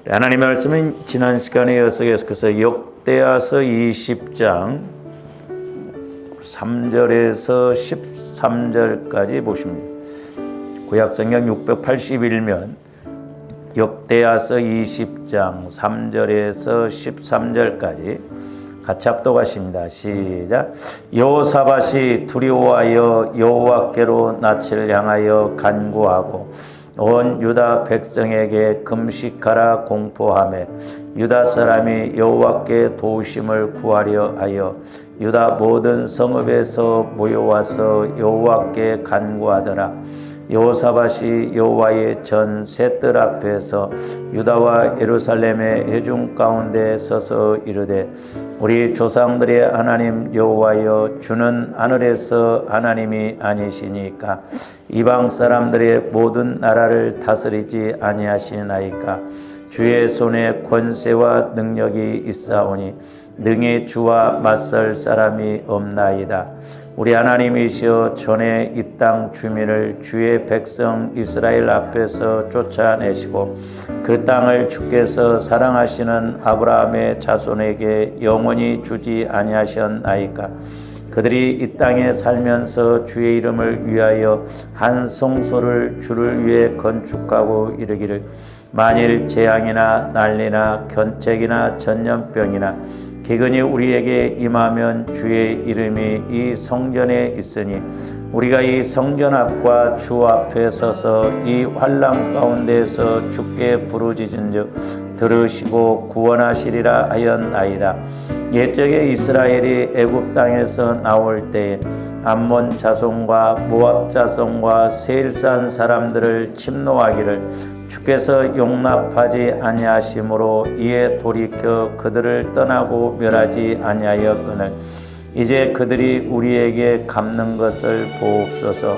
하나님의 말씀은 지난 시간에 이어서 계속해서 역대하서 20장 3절에서 13절까지 보십니다. 구약성경 681면 역대하서 20장 3절에서 13절까지 같이 합독하십니다. 시작. 여호사밧이 두려워하여 여호와께로 낯을 향하여 간구하고 온 유다 백성에게 금식하라 공포하며 유다 사람이 여호와께 도우심을 구하려 하여 유다 모든 성읍에서 모여와서 여호와께 간구하더라. 여호사밧이 여호와의 전 셋들 앞에서 유다와 예루살렘의 회중 가운데 서서 이르되 우리 조상들의 하나님 여호와여 주는 하늘에서 하나님이 아니시니까 이방 사람들의 모든 나라를 다스리지 아니하시나이까 주의 손에 권세와 능력이 있사오니 능히 주와 맞설 사람이 없나이다. 우리 하나님이시여 전에 이 땅 주민을 주의 백성 이스라엘 앞에서 쫓아내시고 그 땅을 주께서 사랑하시는 아브라함의 자손에게 영원히 주지 아니하셨나이까. 그들이 이 땅에 살면서 주의 이름을 위하여 한 성소를 주를 위해 건축하고 이르기를 만일 재앙이나 난리나 견책이나 전염병이나 기근이 우리에게 임하면 주의 이름이 이 성전에 있으니 우리가 이 성전 앞과 주 앞에 서서 이 환난 가운데서 주께 부르짖은즉 들으시고 구원하시리라 하였나이다. 옛적에 이스라엘이 애굽 땅에서 나올 때에 암몬 자손과 모압 자손과 세일산 사람들을 침노하기를 주께서 용납하지 아니하심으로 이에 돌이켜 그들을 떠나고 멸하지 아니하였거늘 이제 그들이 우리에게 갚는 것을 보옵소서.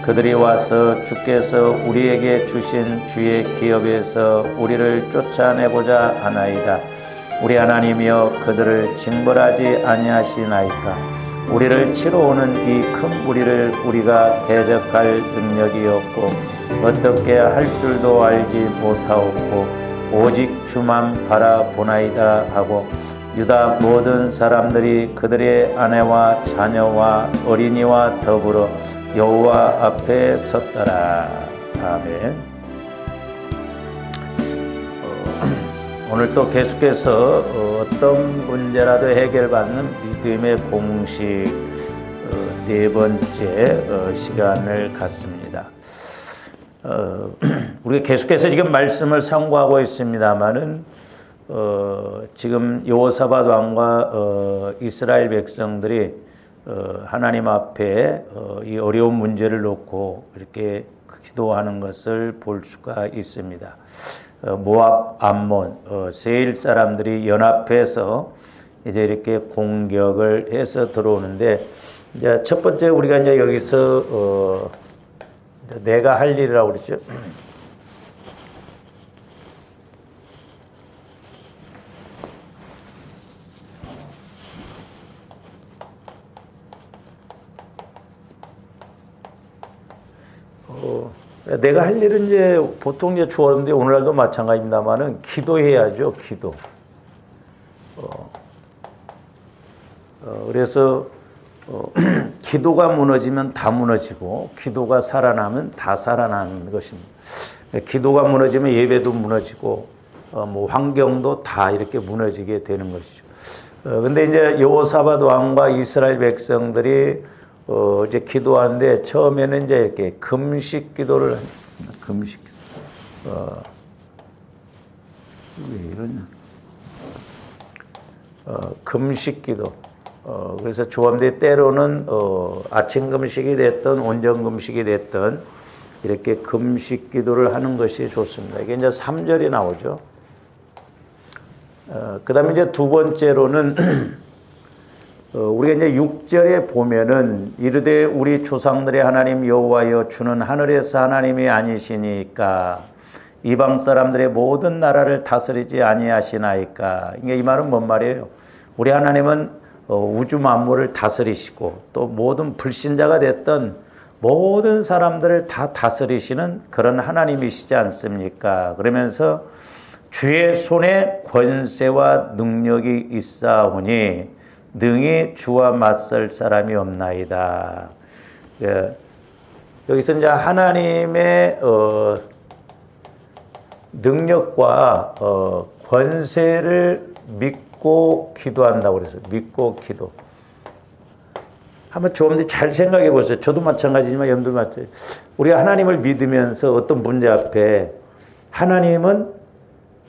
그들이 와서 주께서 우리에게 주신 주의 기업에서 우리를 쫓아내고자 하나이다. 우리 하나님이여 그들을 징벌하지 아니하시나이까. 우리를 치러 오는 이 큰 무리를 우리가 대적할 능력이 없고 어떻게 할 줄도 알지 못하옵고 오직 주만 바라보나이다 하고 유다 모든 사람들이 그들의 아내와 자녀와 어린이와 더불어 여호와 앞에 섰더라. 아멘. 오늘 또 계속해서 어떤 문제라도 해결받는 믿음의 공식 네 번째 시간을 갖습니다. 우리가 계속해서 지금 말씀을 상고하고 있습니다만은 지금 여호사밧 왕과 이스라엘 백성들이 하나님 앞에 이 어려운 문제를 놓고 이렇게 기도하는 것을 볼 수가 있습니다. 모압, 암몬, 세일 사람들이 연합해서 이제 이렇게 공격을 해서 들어오는데 이제 첫 번째 우리가 이제 여기서 내가 할 일이라고 그러죠. 내가 할 일은 이제 보통 이제 주어는데 오늘날도 마찬가지입니다만은 기도해야죠. 기도. 그래서 기도가 무너지면 다 무너지고 기도가 살아나면 다 살아나는 것입니다. 기도가 무너지면 예배도 무너지고 뭐 환경도 다 이렇게 무너지게 되는 것이죠. 근데 이제 여호사밧 왕과 이스라엘 백성들이 이제 기도하는데 처음에는 이제 이렇게 금식 기도를 금식 왜 이러냐? 금식 기도. 그래서 조합대 때로는 아침 금식이 됐든 온전 금식이 됐든 이렇게 금식 기도를 하는 것이 좋습니다. 이게 이제 3절이 나오죠. 그 다음에 이제 두 번째로는 우리가 이제 6절에 보면은 이르되 우리 조상들의 하나님 여호와여 주는 하늘에서 하나님이 아니시니까 이방 사람들의 모든 나라를 다스리지 아니하시나이까. 이게 이 말은 뭔 말이에요? 우리 하나님은 우주 만물을 다스리시고 또 모든 불신자가 됐던 모든 사람들을 다 다스리시는 그런 하나님이시지 않습니까? 그러면서 주의 손에 권세와 능력이 있사오니 능히 주와 맞설 사람이 없나이다. 예, 여기서 이제 하나님의 능력과 권세를 믿고 기도한다고 그랬어요. 믿고 기도. 한번 좀 잘 생각해 보세요. 저도 마찬가지지만 여러분도 마찬가지. 우리가 하나님을 믿으면서 어떤 문제 앞에 하나님은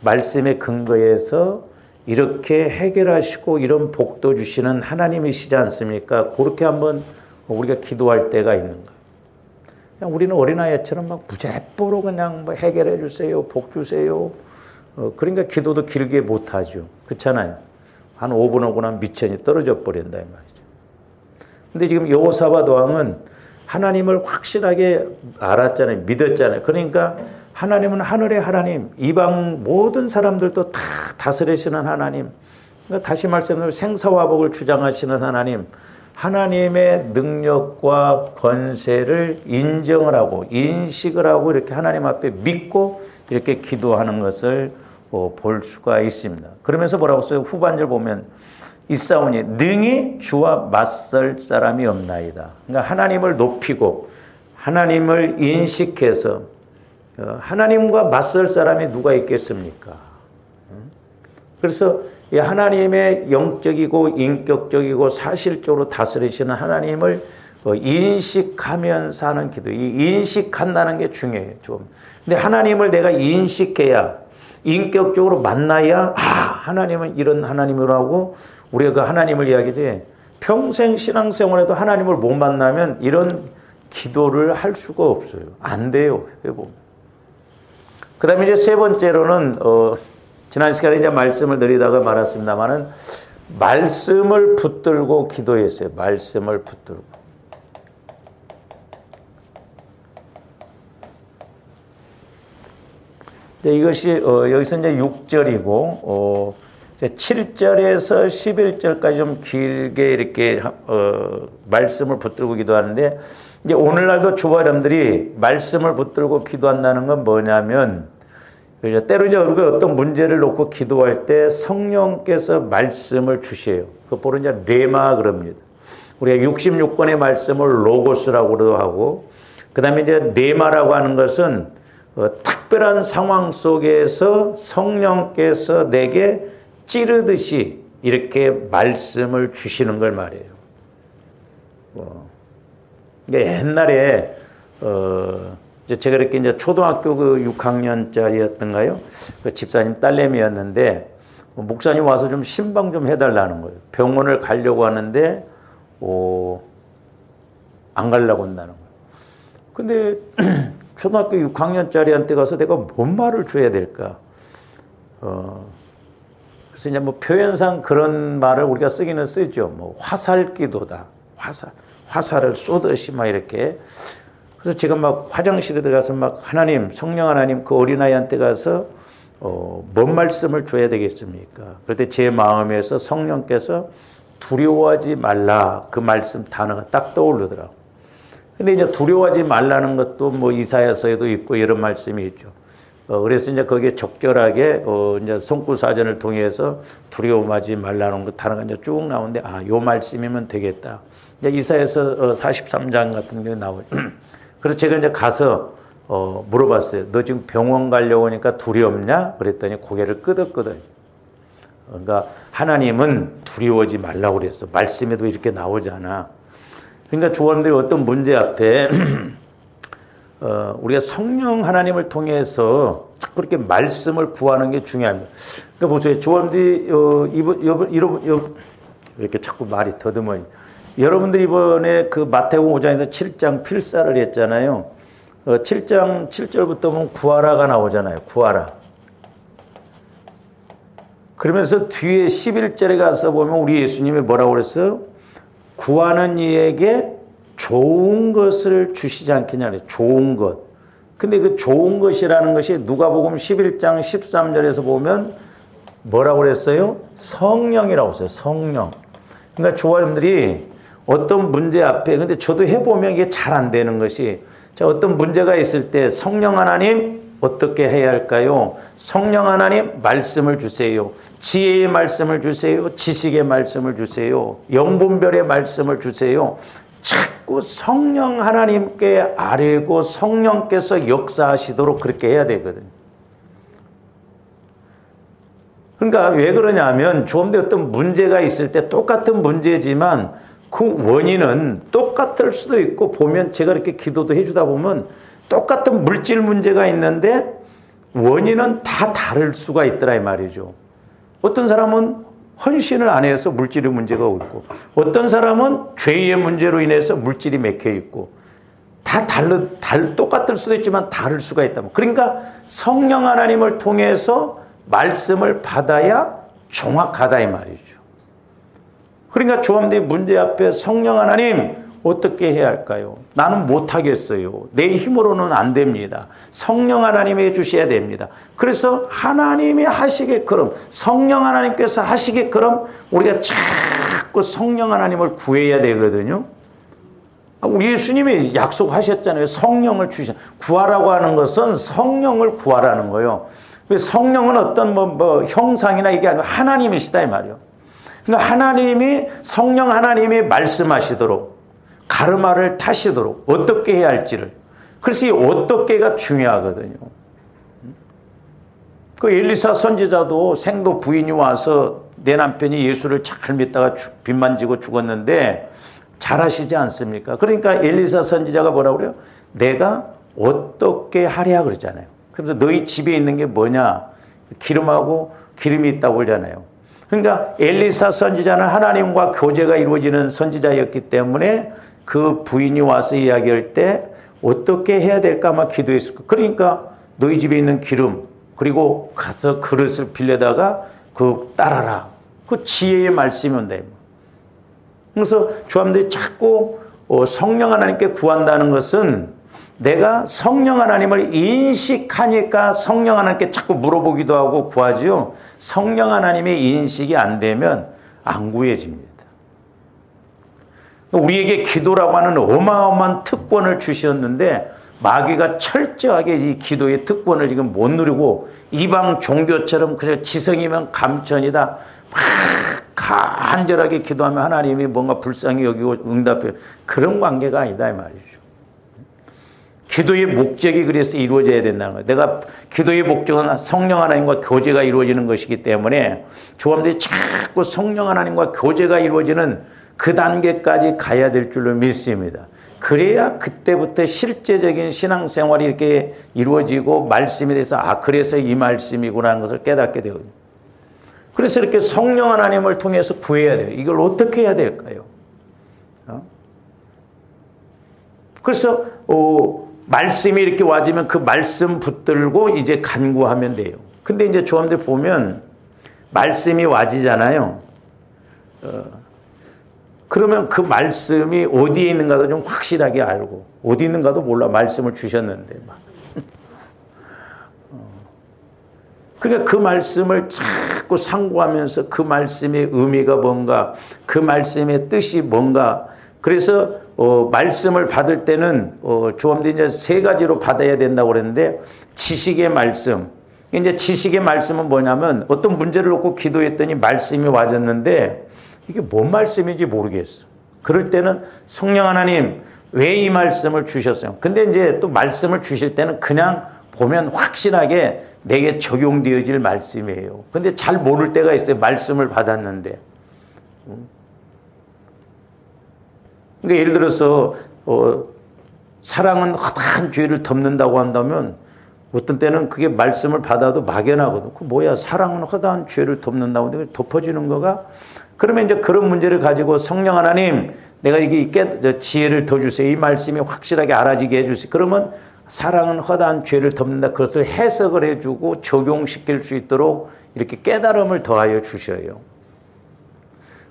말씀에 근거해서 이렇게 해결하시고 이런 복도 주시는 하나님이시지 않습니까? 그렇게 한번 우리가 기도할 때가 있는 거예요. 그냥 우리는 어린아이처럼 막 무제뽀로 그냥 뭐 해결해 주세요, 복 주세요. 그러니까 기도도 길게 못 하죠. 그렇잖아요. 한 5분 오고 나면 미천이 떨어져 버린다 이 말이죠. 근데 지금 여호사밧 왕은 하나님을 확실하게 알았잖아요. 믿었잖아요. 그러니까 하나님은 하늘의 하나님, 이방 모든 사람들도 다 다스리시는 하나님. 그러니까 다시 말씀드리면 생사화복을 주장하시는 하나님. 하나님의 능력과 권세를 인정을 하고 인식을 하고 이렇게 하나님 앞에 믿고 이렇게 기도하는 것을 볼 수가 있습니다. 그러면서 뭐라고 써요? 후반절 보면 있사오니 능히 주와 맞설 사람이 없나이다. 그러니까 하나님을 높이고 하나님을 인식해서 하나님과 맞설 사람이 누가 있겠습니까? 그래서 이 하나님의 영적이고 인격적이고 사실적으로 다스리시는 하나님을 인식하면서 하는 기도. 이 인식한다는 게 중요해요. 좀. 근데 하나님을 내가 인식해야 인격적으로 만나야 하나님은 이런 하나님이라고 우리가 그 하나님을 이야기하지. 평생 신앙생활에도 하나님을 못 만나면 이런 기도를 할 수가 없어요. 안 돼요. 그 다음에 이제 세 번째로는 지난 시간에 이제 말씀을 드리다가 말았습니다만은 말씀을 붙들고 기도했어요. 말씀을 붙들고. 이제 이것이 여기서 이제 6절이고 7절에서 11절까지 좀 길게 이렇게 말씀을 붙들고 기도하는데 이제 오늘날도 주와 여러분들이 말씀을 붙들고 기도한다는 건 뭐냐면 때로 이제 우리가 어떤 문제를 놓고 기도할 때 성령께서 말씀을 주셔요. 그거를 이제 레마 그럽니다. 우리가 66권의 말씀을 로고스라고도 하고, 그 다음에 이제 레마라고 하는 것은 특별한 상황 속에서 성령께서 내게 찌르듯이 이렇게 말씀을 주시는 걸 말해요. 옛날에 제가 이렇게 이제 초등학교 그 6학년짜리였던가요? 그 집사님 딸내미였는데 목사님 와서 좀 신방 좀 해달라는 거예요. 병원을 가려고 하는데 안 가려고 한다는 거예요. 근데 초등학교 6학년짜리한테 가서 내가 뭔 말을 줘야 될까? 그래서 이제 뭐 표현상 그런 말을 우리가 쓰기는 쓰죠. 뭐 화살기도다. 화살을 쏘듯이 막 이렇게. 그래서 제가 막 화장실에 들어가서 막 하나님, 성령 하나님 그 어린아이한테 가서 뭔 말씀을 줘야 되겠습니까? 그럴 때 제 마음에서 성령께서 두려워하지 말라 그 말씀 단어가 딱 떠오르더라고요. 근데 이제 두려워하지 말라는 것도 뭐 이사야서에도 있고 이런 말씀이 있죠. 그래서 이제 거기에 적절하게 이제 손구사전을 통해서 두려워하지 말라는 그 단어가 이제 쭉 나오는데 요 말씀이면 되겠다. 이제 이사야서 43장 같은 게 나오죠. 그래서 제가 이제 가서 물어봤어요. 너 지금 병원 가려고 하니까 두렵냐? 그랬더니 고개를 끄덕끄덕. 그러니까 하나님은 두려워하지 말라고 그랬어. 말씀에도 이렇게 나오잖아. 그러니까 조원들이 어떤 문제 앞에 우리가 성령 하나님을 통해서 그렇게 말씀을 구하는 게 중요합니다. 그러니까 보세요. 조원들이 이렇게 자꾸 말이 더듬어요. 여러분들 이번에 그 마태복음 5장에서 7장 필사를 했잖아요. 7장 7절부터 보면 구하라가 나오잖아요. 구하라. 그러면서 뒤에 11절에 가서 보면 우리 예수님이 뭐라고 그랬어요? 구하는 이에게 좋은 것을 주시지 않겠냐. 좋은 것. 근데 그 좋은 것이라는 것이 누가복음 11장 13절에서 보면 뭐라고 그랬어요? 성령이라고 했어요. 성령. 그러니까 조화님들이 어떤 문제 앞에, 근데 저도 해보면 이게 잘 안 되는 것이, 자, 어떤 문제가 있을 때 성령 하나님 어떻게 해야 할까요? 성령 하나님 말씀을 주세요. 지혜의 말씀을 주세요. 지식의 말씀을 주세요. 영분별의 말씀을 주세요. 자꾸 성령 하나님께 아뢰고 성령께서 역사하시도록 그렇게 해야 되거든요. 그러니까 왜 그러냐면 좀 더 어떤 문제가 있을 때 똑같은 문제지만 그 원인은 똑같을 수도 있고, 보면 제가 이렇게 기도도 해주다 보면 똑같은 물질 문제가 있는데 원인은 다 다를 수가 있더라 이 말이죠. 어떤 사람은 헌신을 안 해서 물질의 문제가 있고, 어떤 사람은 죄의 문제로 인해서 물질이 맥혀 있고, 다 똑같을 수도 있지만 다를 수가 있다. 그러니까 성령 하나님을 통해서 말씀을 받아야 정확하다 이 말이죠. 그러니까 조함대 문제 앞에 성령 하나님 어떻게 해야 할까요? 나는 못하겠어요. 내 힘으로는 안 됩니다. 성령 하나님이 해주셔야 됩니다. 그래서 하나님이 하시게끔, 성령 하나님께서 하시게끔 우리가 자꾸 성령 하나님을 구해야 되거든요. 우리 예수님이 약속하셨잖아요. 성령을 주신, 구하라고 하는 것은 성령을 구하라는 거예요. 성령은 어떤 형상이나 이게 아니고 하나님이시다 이 말이에요. 그러니까 하나님이, 성령 하나님이 말씀하시도록, 가르마를 타시도록 어떻게 해야 할지를. 그래서 이 어떻게가 중요하거든요. 그 엘리사 선지자도 생도 부인이 와서 내 남편이 예수를 잘 믿다가 빚만 지고 죽었는데 잘하시지 않습니까? 그러니까 엘리사 선지자가 뭐라고 그래요? 내가 어떻게 하랴 그러잖아요. 그래서 너희 집에 있는 게 뭐냐? 기름하고 기름이 있다고 그러잖아요. 그러니까 엘리사 선지자는 하나님과 교제가 이루어지는 선지자였기 때문에 그 부인이 와서 이야기할 때 어떻게 해야 될까 아마 기도했을 거예요. 그러니까 너희 집에 있는 기름, 그리고 가서 그릇을 빌려다가 그 따라라. 그 지혜의 말씀이 온다. 그래서 주함들이 자꾸 성령 하나님께 구한다는 것은 내가 성령 하나님을 인식하니까 성령 하나님께 자꾸 물어보기도 하고 구하죠. 성령 하나님의 인식이 안 되면 안 구해집니다. 우리에게 기도라고 하는 어마어마한 특권을 주셨는데 마귀가 철저하게 이 기도의 특권을 지금 못 누리고 이방 종교처럼 그냥 지성이면 감천이다. 막 간절하게 기도하면 하나님이 뭔가 불쌍히 여기고 응답해요. 그런 관계가 아니다 이 말이죠. 기도의 목적이 그래서 이루어져야 된다는 거예요. 내가 기도의 목적은 성령 하나님과 교제가 이루어지는 것이기 때문에 조함들이 자꾸 성령 하나님과 교제가 이루어지는 그 단계까지 가야 될 줄로 믿습니다. 그래야 그때부터 실제적인 신앙생활이 이렇게 이루어지고 말씀에 대해서 그래서 이 말씀이구나 하는 것을 깨닫게 되거든요. 그래서 이렇게 성령 하나님을 통해서 구해야 돼요. 이걸 어떻게 해야 될까요? 그래서 말씀이 이렇게 와지면 그 말씀 붙들고 이제 간구하면 돼요. 근데 이제 조함들 보면 말씀이 와지잖아요. 그러면 그 말씀이 어디에 있는가도 좀 확실하게 알고, 어디 있는가도 몰라. 말씀을 주셨는데 막. 그러니까 그 말씀을 자꾸 상고하면서 그 말씀의 의미가 뭔가, 그 말씀의 뜻이 뭔가. 그래서 말씀을 받을 때는 조함들이 이제 세 가지로 받아야 된다고 그랬는데, 지식의 말씀. 이제 지식의 말씀은 뭐냐면 어떤 문제를 놓고 기도했더니 말씀이 와졌는데 이게 뭔 말씀인지 모르겠어. 그럴 때는 성령 하나님 왜 이 말씀을 주셨어요? 근데 이제 또 말씀을 주실 때는 그냥 보면 확실하게 내게 적용되어질 말씀이에요. 근데 잘 모를 때가 있어요. 말씀을 받았는데. 그러니까 예를 들어서 사랑은 허다한 죄를 덮는다고 한다면 어떤 때는 그게 말씀을 받아도 막연하거든. 그 뭐야, 사랑은 허다한 죄를 덮는다고 하는데 덮어지는 거가. 그러면 이제 그런 문제를 가지고 성령 하나님, 내가 이게 지혜를 더 주세요. 이 말씀이 확실하게 알아지게 해주세요. 그러면 사랑은 허다한 죄를 덮는다. 그것을 해석을 해주고 적용시킬 수 있도록 이렇게 깨달음을 더하여 주셔요.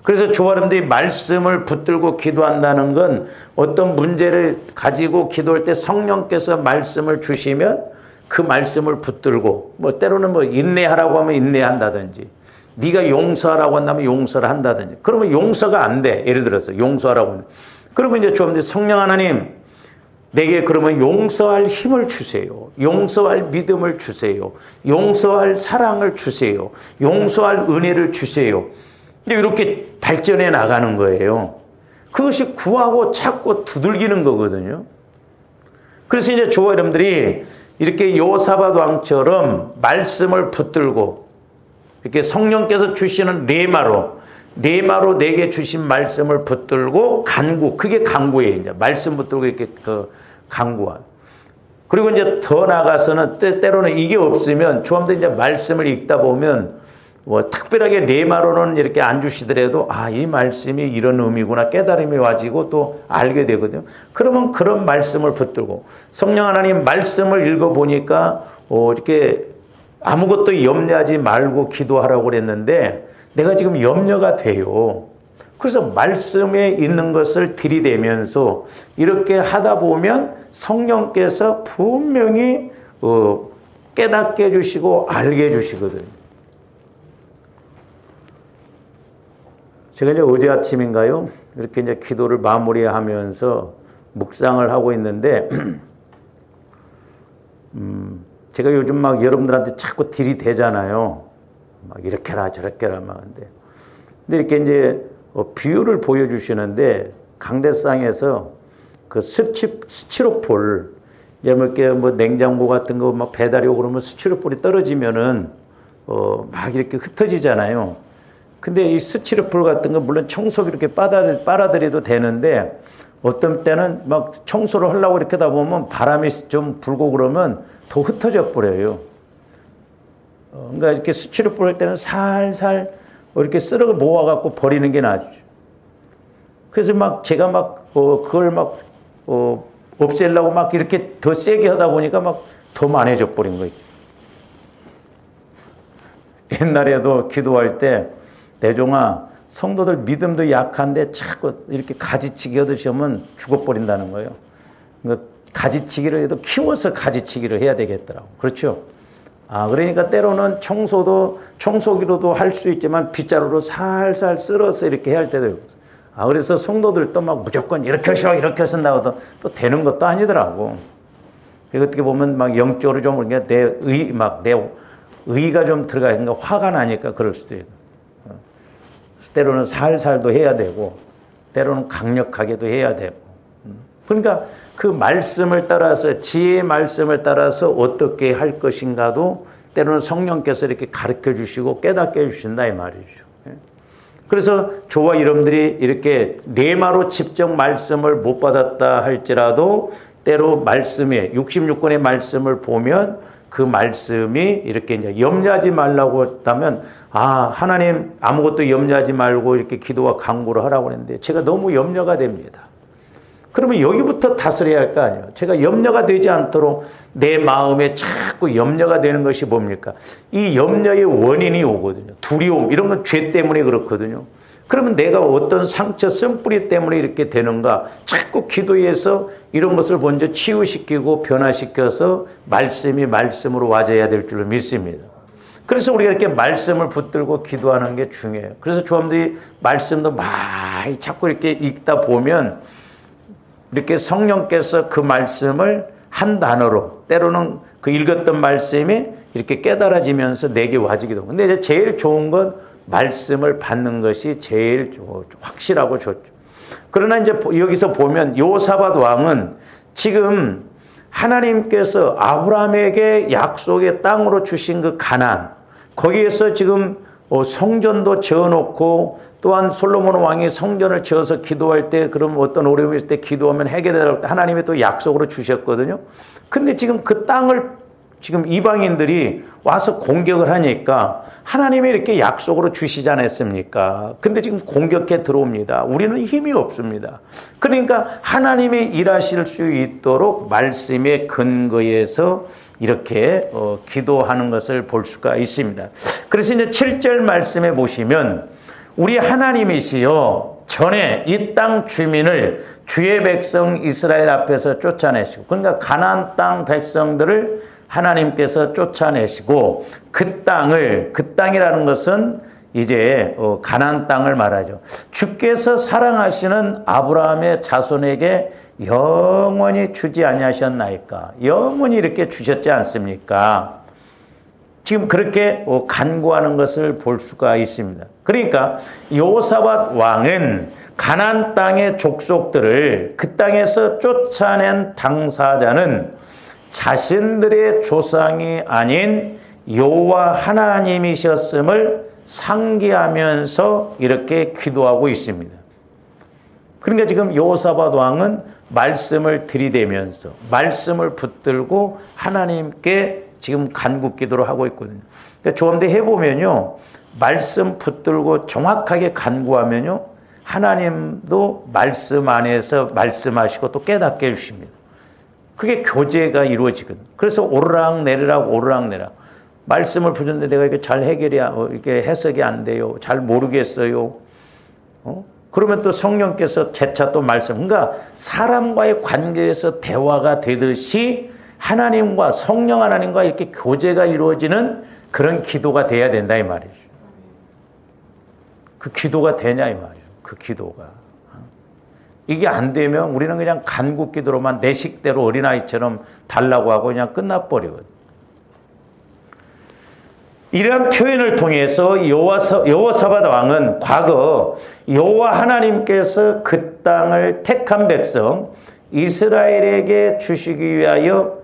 그래서 조아름들이 말씀을 붙들고 기도한다는 건 어떤 문제를 가지고 기도할 때 성령께서 말씀을 주시면 그 말씀을 붙들고, 때로는 인내하라고 하면 인내한다든지, 네가 용서하라고 한다면 용서를 한다든지. 그러면 용서가 안 돼. 예를 들어서 용서하라고 하면. 그러면 이제 조아름들이 성령 하나님, 내게 그러면 용서할 힘을 주세요. 용서할 믿음을 주세요. 용서할 사랑을 주세요. 용서할 은혜를 주세요. 이렇게 발전해 나가는 거예요. 그것이 구하고 찾고 두들기는 거거든요. 그래서 이제 저와 여러분들이 이렇게 요사밧 왕처럼 말씀을 붙들고 이렇게 성령께서 주시는 레마로 내게 주신 말씀을 붙들고 간구, 그게 간구예요. 이제 말씀 붙들고 이렇게 간구한. 그리고 이제 더 나가서는 때로는 이게 없으면 조금더 이제 말씀을 읽다 보면 특별하게 레마로는 이렇게 안 주시더라도 이 말씀이 이런 의미구나 깨달음이 와지고 또 알게 되거든요. 그러면 그런 말씀을 붙들고 성령 하나님 말씀을 읽어보니까 이렇게 아무것도 염려하지 말고 기도하라고 그랬는데 내가 지금 염려가 돼요. 그래서 말씀에 있는 것을 들이대면서 이렇게 하다 보면 성령께서 분명히 깨닫게 해주시고 알게 해주시거든요. 제가 이제 어제 아침인가요? 이렇게 이제 기도를 마무리하면서 묵상을 하고 있는데, 제가 요즘 막 여러분들한테 자꾸 들이대잖아요. 막 이렇게 해라, 저렇게 해라, 막. 근데 이렇게 이제 비유를 보여주시는데, 강대상에서 그 스티로폴, 이제 뭐 냉장고 같은 거 막 배달이 오고 그러면 스티로폴이 떨어지면은, 막 이렇게 흩어지잖아요. 근데 이 스티로폴 같은 거 물론 청소기 이렇게 빨아들여도 되는데 어떤 때는 막 청소를 하려고 이렇게 하다 보면 바람이 좀 불고 그러면 더 흩어져 버려요. 그러니까 이렇게 스티로폴 할 때는 살살 이렇게 쓸어 모아갖고 버리는 게 낫죠. 그래서 막 제가 막 그걸 막 없애려고 막 이렇게 더 세게 하다 보니까 막 더 많아져 버린 거예요. 옛날에도 기도할 때 대종아, 성도들 믿음도 약한데 자꾸 이렇게 가지치기 하듯이 하면 죽어버린다는 거예요. 그러니까 가지치기를 해도 키워서 가지치기를 해야 되겠더라고. 그렇죠? 그러니까 때로는 청소기로도 할 수 있지만 빗자루로 살살 쓸어서 이렇게 해야 할 때도 있고. 그래서 성도들도 막 무조건 이렇게 하셔, 이렇게 하신다고 또 되는 것도 아니더라고. 그리고 어떻게 보면 막 영적으로 좀 내 의가 좀 들어가니까 화가 나니까 그럴 수도 있고. 때로는 살살도 해야 되고 때로는 강력하게도 해야 되고 그러니까 그 말씀을 따라서 지혜의 말씀을 따라서 어떻게 할 것인가도 때로는 성령께서 이렇게 가르쳐 주시고 깨닫게 해주신다 이 말이죠. 그래서 저와 여러분들이 이렇게 레마로 직접 말씀을 못 받았다 할지라도 때로 말씀에 66권의 말씀을 보면 그 말씀이 이렇게 이제 염려하지 말라고 했다면 하나님 아무것도 염려하지 말고 이렇게 기도와 간구를 하라고 했는데 제가 너무 염려가 됩니다. 그러면 여기부터 다스려야 할 거 아니에요. 제가 염려가 되지 않도록 내 마음에 자꾸 염려가 되는 것이 뭡니까? 이 염려의 원인이 오거든요. 두려움 이런 건 죄 때문에 그렇거든요. 그러면 내가 어떤 상처 쓴뿌리 때문에 이렇게 되는가? 자꾸 기도해서 이런 것을 먼저 치유시키고 변화시켜서 말씀이 말씀으로 와져야 될 줄로 믿습니다. 그래서 우리가 이렇게 말씀을 붙들고 기도하는 게 중요해요. 그래서 조합들이 말씀도 많이 자꾸 이렇게 읽다 보면 이렇게 성령께서 그 말씀을 한 단어로 때로는 그 읽었던 말씀이 이렇게 깨달아지면서 내게 와지기도 하고. 근데 이제 제일 좋은 건 말씀을 받는 것이 제일 확실하고 좋죠. 그러나 이제 여기서 보면 요사밧 왕은 지금 하나님께서 아브라함에게 약속의 땅으로 주신 그 가나안 거기에서 지금 성전도 지어놓고 또한 솔로몬 왕이 성전을 지어서 기도할 때 그럼 어떤 어려움이 있을 때 기도하면 해결되라고 하나님이 또 약속으로 주셨거든요. 근데 지금 그 땅을 지금 이방인들이 와서 공격을 하니까 하나님이 이렇게 약속으로 주시지 않았습니까? 근데 지금 공격해 들어옵니다. 우리는 힘이 없습니다. 그러니까 하나님이 일하실 수 있도록 말씀의 근거에서 이렇게 기도하는 것을 볼 수가 있습니다. 그래서 이제 7절 말씀에 보시면 우리 하나님이시여 전에 이 땅 주민을 주의 백성 이스라엘 앞에서 쫓아내시고 그러니까 가나안 땅 백성들을 하나님께서 쫓아내시고 그 땅이라는 것은 이제 가나안 땅을 말하죠. 주께서 사랑하시는 아브라함의 자손에게 영원히 주지 아니하셨나이까? 영원히 이렇게 주셨지 않습니까? 지금 그렇게 간구하는 것을 볼 수가 있습니다. 그러니까 여호사밧 왕은 가나안 땅의 족속들을 그 땅에서 쫓아낸 당사자는 자신들의 조상이 아닌 여호와 하나님이셨음을 상기하면서 이렇게 기도하고 있습니다. 그러니까 지금 여호사밧 왕은 말씀을 들이대면서 말씀을 붙들고 하나님께 지금 간구 기도를 하고 있거든요. 그러니까 조함대 해보면요, 말씀 붙들고 정확하게 간구하면요, 하나님도 말씀 안에서 말씀하시고 또 깨닫게 해주십니다. 그게 교제가 이루어지거든요. 그래서 오르락내리락 오르락내리락 말씀을 붙였는데 내가 이렇게 잘 이렇게 해석이 안 돼요. 잘 모르겠어요. 그러면 또 성령께서 재차 또 말씀. 그러니까 사람과의 관계에서 대화가 되듯이 하나님과 성령 하나님과 이렇게 교제가 이루어지는 그런 기도가 돼야 된다 이 말이죠. 그 기도가 되냐 이 말이죠. 그 기도가. 이게 안 되면 우리는 그냥 간구 기도로만 내 식대로 어린아이처럼 달라고 하고 그냥 끝나버리거든요. 이러한 표현을 통해서 여호사밧 왕은 과거 여호와 하나님께서 그 땅을 택한 백성 이스라엘에게 주시기 위하여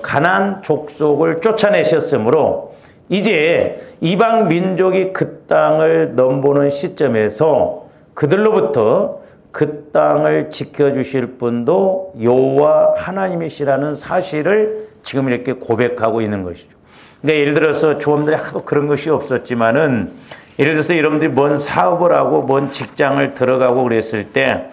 가나안 족속을 쫓아내셨으므로 이제 이방 민족이 그 땅을 넘보는 시점에서 그들로부터 그 땅을 지켜주실 분도 여호와 하나님이시라는 사실을 지금 이렇게 고백하고 있는 것이죠. 그러니까 예를 들어서 조험들이 하도 그런 것이 없었지만은 예를 들어서 여러분들이 뭔 사업을 하고 뭔 직장을 들어가고 그랬을 때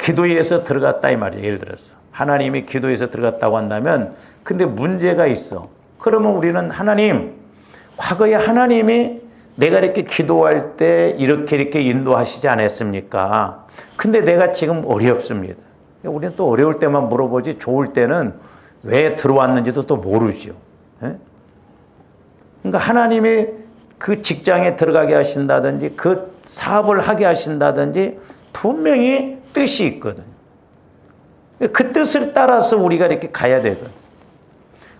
기도에서 들어갔다 이 말이에요. 예를 들어서 하나님이 기도에서 들어갔다고 한다면 근데 문제가 있어. 그러면 우리는 하나님, 과거에 하나님이 내가 이렇게 기도할 때 이렇게 인도하시지 않았습니까? 근데 내가 지금 어렵습니다. 우리는 또 어려울 때만 물어보지 좋을 때는 왜 들어왔는지도 또 모르죠. 그러니까 하나님이 그 직장에 들어가게 하신다든지 그 사업을 하게 하신다든지 분명히 뜻이 있거든요. 그 뜻을 따라서 우리가 이렇게 가야 되거든요.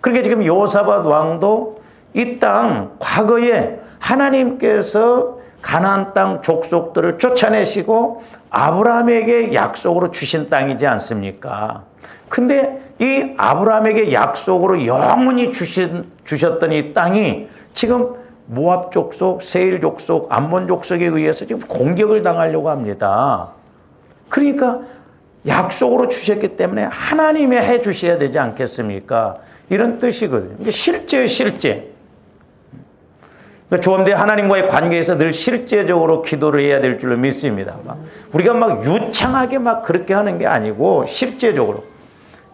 그러니까 지금 여호사밧 왕도 이 땅 과거에 하나님께서 가나안 땅 족속들을 쫓아내시고 아브라함에게 약속으로 주신 땅이지 않습니까? 근데 이 아브라함에게 약속으로 영원히 주셨던 이 땅이 지금 모압 족속, 세일 족속, 암몬 족속에 의해서 지금 공격을 당하려고 합니다. 그러니까 약속으로 주셨기 때문에 하나님이 해 주셔야 되지 않겠습니까? 이런 뜻이거든요. 이게 실제예요, 실제. 조함대 하나님과의 관계에서 늘 실제적으로 기도를 해야 될 줄로 믿습니다. 우리가 막 유창하게 막 그렇게 하는 게 아니고 실제적으로.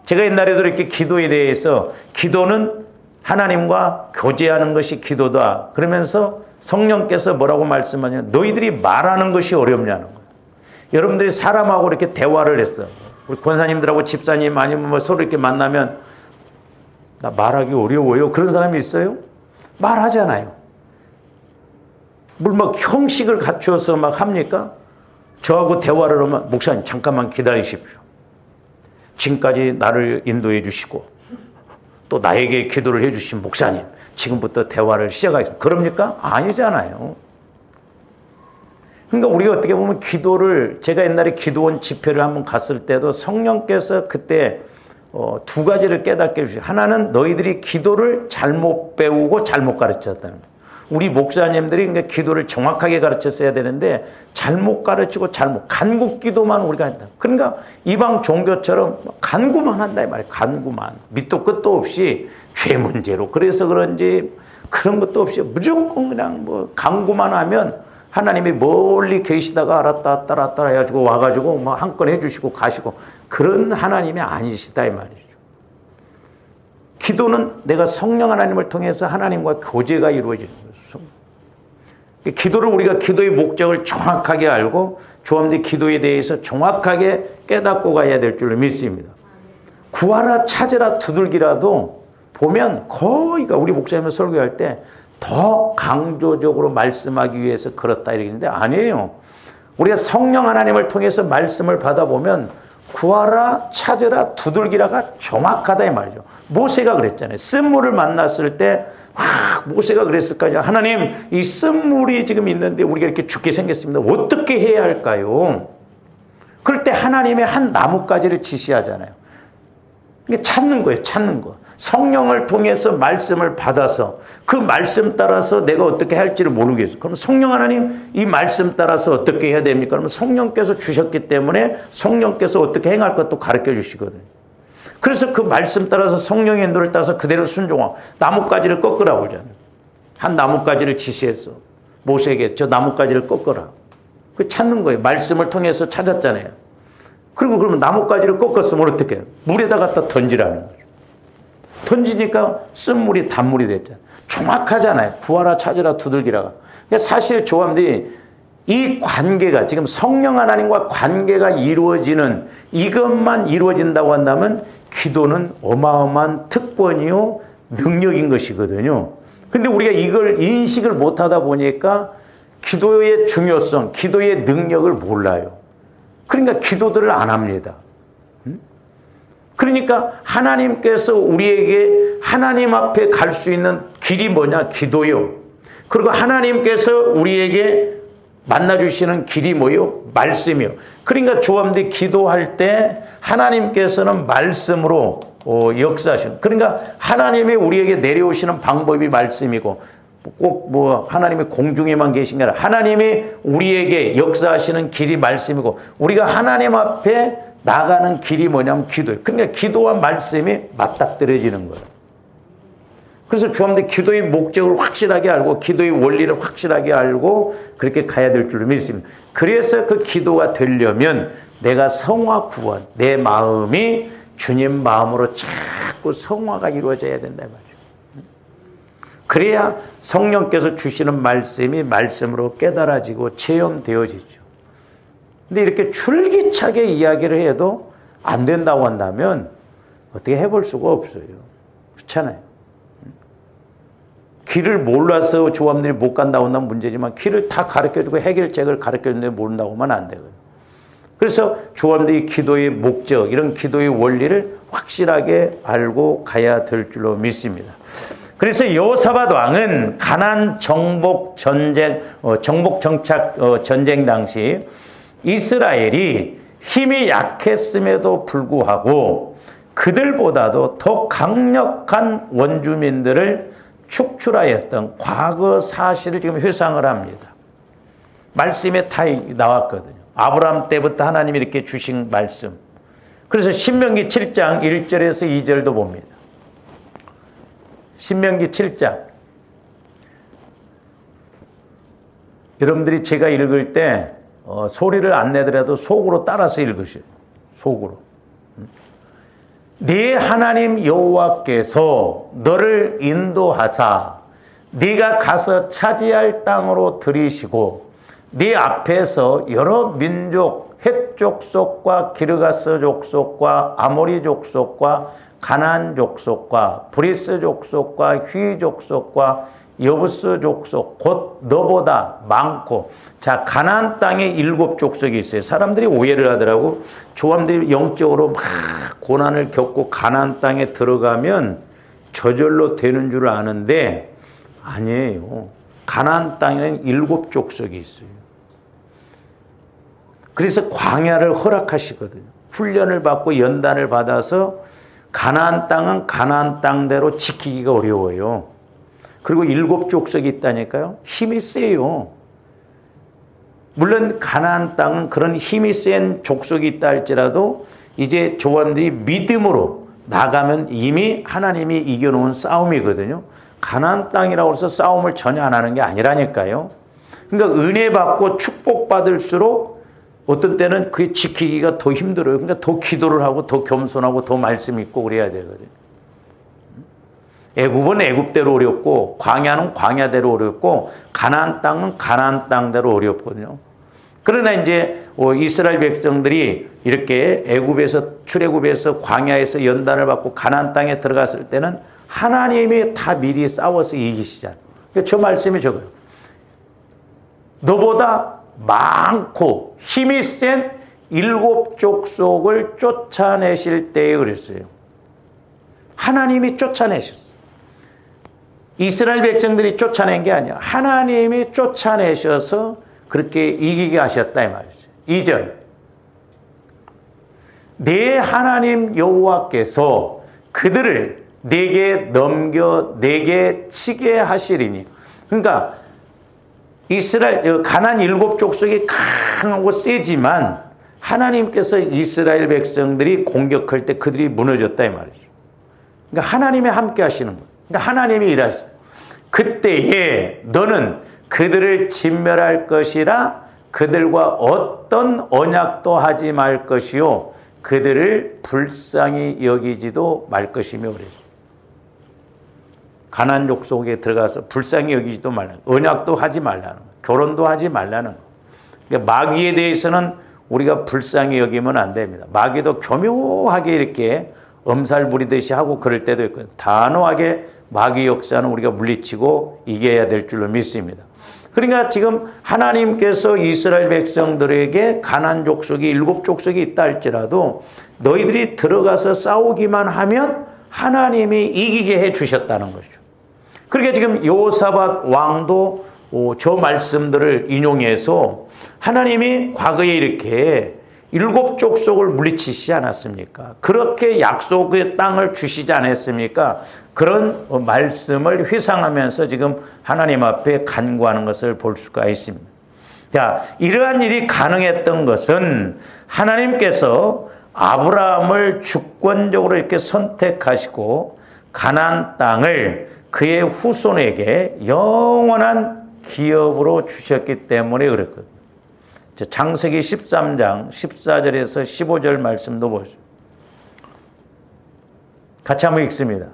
제가 옛날에도 이렇게 기도에 대해서 기도는 하나님과 교제하는 것이 기도다. 그러면서 성령께서 뭐라고 말씀하냐면 너희들이 말하는 것이 어렵냐는 거예요. 여러분들이 사람하고 이렇게 대화를 했어. 우리 권사님들하고 집사님 아니면 뭐 서로 이렇게 만나면 나 말하기 어려워요. 그런 사람이 있어요? 말하잖아요. 뭘 막 형식을 갖추어서 막 합니까? 저하고 대화를 하면 목사님 잠깐만 기다리십시오. 지금까지 나를 인도해 주시고 또 나에게 기도를 해 주신 목사님 지금부터 대화를 시작하겠습니다. 그럽니까? 아니잖아요. 그러니까 우리가 어떻게 보면 기도를 제가 옛날에 기도원 집회를 한번 갔을 때도 성령께서 그때 두 가지를 깨닫게 해주시고 하나는 너희들이 기도를 잘못 배우고 잘못 가르쳤다는 거예요. 우리 목사님들이 그러니까 기도를 정확하게 가르쳤어야 되는데 잘못 가르치고 간구 기도만 우리가 한다. 그러니까 이방 종교처럼 간구만 한다 이 말이에요. 간구만. 밑도 끝도 없이 죄 문제로 그래서 그런지 그런 것도 없이 무조건 그냥 뭐 간구만 하면 하나님이 멀리 계시다가 알았다 따랐다 해가지고 와가지고 뭐 한 건 해주시고 가시고 그런 하나님이 아니시다 이 말이죠. 기도는 내가 성령 하나님을 통해서 하나님과 교제가 이루어지는 거예요. 기도를 우리가 기도의 목적을 정확하게 알고 조함대 기도에 대해서 정확하게 깨닫고 가야 될 줄로 믿습니다. 구하라 찾으라 두들기라도 보면 거의가 우리 목사님을 설교할 때 더 강조적으로 말씀하기 위해서 그렇다 이러는데 아니에요. 우리가 성령 하나님을 통해서 말씀을 받아보면 구하라, 찾으라, 두들기라가 정확하다 이 말이죠. 모세가 그랬잖아요. 쓴물을 만났을 때 모세가 그랬을 거예요. 하나님, 이 쓴물이 지금 있는데 우리가 이렇게 죽게 생겼습니다. 어떻게 해야 할까요? 그럴 때 하나님의 한 나뭇가지를 지시하잖아요. 이게 찾는 거예요. 찾는 거. 성령을 통해서 말씀을 받아서 그 말씀 따라서 내가 어떻게 할지를 모르겠어요. 그럼 성령 하나님, 이 말씀 따라서 어떻게 해야 됩니까? 그러면 성령께서 주셨기 때문에 성령께서 어떻게 행할 것도 가르쳐 주시거든요. 그래서 그 말씀 따라서 성령의 인도를 따라서 그대로 순종하고 나뭇가지를 꺾으라고 하잖아요. 한 나뭇가지를 지시했어. 모세에게 저 나뭇가지를 꺾어라. 그 찾는 거예요. 말씀을 통해서 찾았잖아요. 그리고 그러면 나뭇가지를 꺾었으면 어떻게 해요? 물에다 갖다 던지라는 거죠. 던지니까 쓴물이 단물이 됐잖아요. 정확하잖아요. 구하라, 찾으라, 두들기라가. 그러니까 사실 조함들이 이 관계가 지금 성령 하나님과 관계가 이루어지는 이것만 이루어진다고 한다면 기도는 어마어마한 특권이요 능력인 것이거든요. 근데 우리가 이걸 인식을 못하다 보니까 기도의 중요성, 기도의 능력을 몰라요. 그러니까 기도들을 안 합니다. 그러니까 하나님께서 우리에게 하나님 앞에 갈 수 있는 길이 뭐냐? 기도요. 그리고 하나님께서 우리에게 만나주시는 길이 뭐요? 말씀이요. 그러니까 조함들이 기도할 때 하나님께서는 말씀으로 역사하시는. 그러니까 하나님이 우리에게 내려오시는 방법이 말씀이고 꼭 뭐 하나님이 공중에만 계신 게 아니라 하나님이 우리에게 역사하시는 길이 말씀이고 우리가 하나님 앞에 나가는 길이 뭐냐면 기도예요. 그러니까 기도와 말씀이 맞닥뜨려지는 거예요. 그래서 조함들 기도의 목적을 확실하게 알고 기도의 원리를 확실하게 알고 그렇게 가야 될 줄로 믿습니다. 그래서 그 기도가 되려면 내가 성화 구원, 내 마음이 주님 마음으로 자꾸 성화가 이루어져야 된다 말이죠. 그래야 성령께서 주시는 말씀이 말씀으로 깨달아지고 체험되어지죠. 근데 이렇게 줄기차게 이야기를 해도 안 된다고 한다면 어떻게 해볼 수가 없어요. 그렇잖아요. 길을 몰라서 조함들이 못 간다고 한다면 문제지만 길을 다 가르쳐주고 해결책을 가르쳐주는데 모른다고 하면 안 되거든요. 그래서 조함들이 기도의 목적, 이런 기도의 원리를 확실하게 알고 가야 될 줄로 믿습니다. 그래서 여호사밧 왕은 가나안 정복 정착 전쟁 당시 이스라엘이 힘이 약했음에도 불구하고 그들보다도 더 강력한 원주민들을 축출하였던 과거 사실을 지금 회상을 합니다. 말씀에 다 나왔거든요. 아브라함 때부터 하나님이 이렇게 주신 말씀. 그래서 신명기 7장 1절에서 2절도 봅니다. 신명기 7장. 여러분들이 제가 읽을 때 소리를 안 내더라도 속으로 따라서 읽으셔요. 속으로. 네 하나님 여호와께서 너를 인도하사 네가 가서 차지할 땅으로 들이시고 네 앞에서 여러 민족 헷 족속과 기르가스 족속과 아모리 족속과 가나안 족속과 브리스 족속과 휘 족속과 여부스 족속 곧 너보다 많고 자 가나안 땅에 7 족속이 있어요. 사람들이 오해를 하더라고. 조함들이 영적으로 막 고난을 겪고 가나안 땅에 들어가면 저절로 되는 줄 아는데 아니에요. 가나안 땅에는 7 족속이 있어요. 그래서 광야를 허락하시거든요. 훈련을 받고 연단을 받아서 가나안 땅은 가나안 땅대로 지키기가 어려워요. 그리고 7 족속이 있다니까요. 힘이 세요. 물론 가나안 땅은 그런 힘이 센 족속이 있다 할지라도 이제 조원들이 믿음으로 나가면 이미 하나님이 이겨놓은 싸움이거든요. 가나안 땅이라고 해서 싸움을 전혀 안 하는 게 아니라니까요. 그러니까 은혜 받고 축복받을수록 어떤 때는 그게 지키기가 더 힘들어요. 그러니까 더 기도를 하고 더 겸손하고 더 말씀 있고 그래야 되거든요. 애굽은 애굽대로 어렵고 광야는 광야대로 어렵고 가나안 땅은 가나안 땅대로 어렵거든요. 그러나 이제 이스라엘 백성들이 이렇게 애굽에서 출애굽에서 광야에서 연단을 받고 가나안 땅에 들어갔을 때는 하나님이 다 미리 싸워서 이기시잖아요. 저 말씀이 저거예요. 너보다 많고 힘이 센 일곱 족속을 쫓아내실 때에 그랬어요. 하나님이 쫓아내셨어요. 이스라엘 백성들이 쫓아낸 게 아니야. 하나님이 쫓아내셔서 그렇게 이기게 하셨다 이 말이죠. 2절. 내 하나님 여호와께서 그들을 내게 내게 치게 하시리니. 그러니까 이스라엘 가나안 일곱 족속이 강하고 세지만 하나님께서 이스라엘 백성들이 공격할 때 그들이 무너졌다 이 말이죠. 그러니까 하나님이 함께 하시는 거예요. 그러니까 하나님이 일하시죠. 그때에 너는 그들을 진멸할 것이라 그들과 어떤 언약도 하지 말 것이요 그들을 불쌍히 여기지도 말 것이며 그랬어요. 가나안 족속에 들어가서 불쌍히 여기지도 말라는 거. 언약도 하지 말라는 거. 결혼도 하지 말라는 거. 그러니까 마귀에 대해서는 우리가 불쌍히 여기면 안 됩니다. 마귀도 교묘하게 이렇게 엄살 부리듯이 하고 그럴 때도 있거든요. 단호하게 마귀 역사는 우리가 물리치고 이겨야 될 줄로 믿습니다. 그러니까 지금 하나님께서 이스라엘 백성들에게 가나안 족속이 일곱 족속이 있다 할지라도 너희들이 들어가서 싸우기만 하면 하나님이 이기게 해 주셨다는 거죠. 그러니까 지금 여호사밧 왕도 저 말씀들을 인용해서 하나님이 과거에 이렇게 일곱 족속을 물리치시지 않았습니까? 그렇게 약속의 땅을 주시지 않았습니까? 그런 말씀을 회상하면서 지금 하나님 앞에 간구하는 것을 볼 수가 있습니다. 자, 이러한 일이 가능했던 것은 하나님께서 아브라함을 주권적으로 이렇게 선택하시고 가나안 땅을 그의 후손에게 영원한 기업으로 주셨기 때문에 그랬거든요. 창세기 13장 14절에서 15절 말씀도 보시죠. 같이 한번 읽습니다.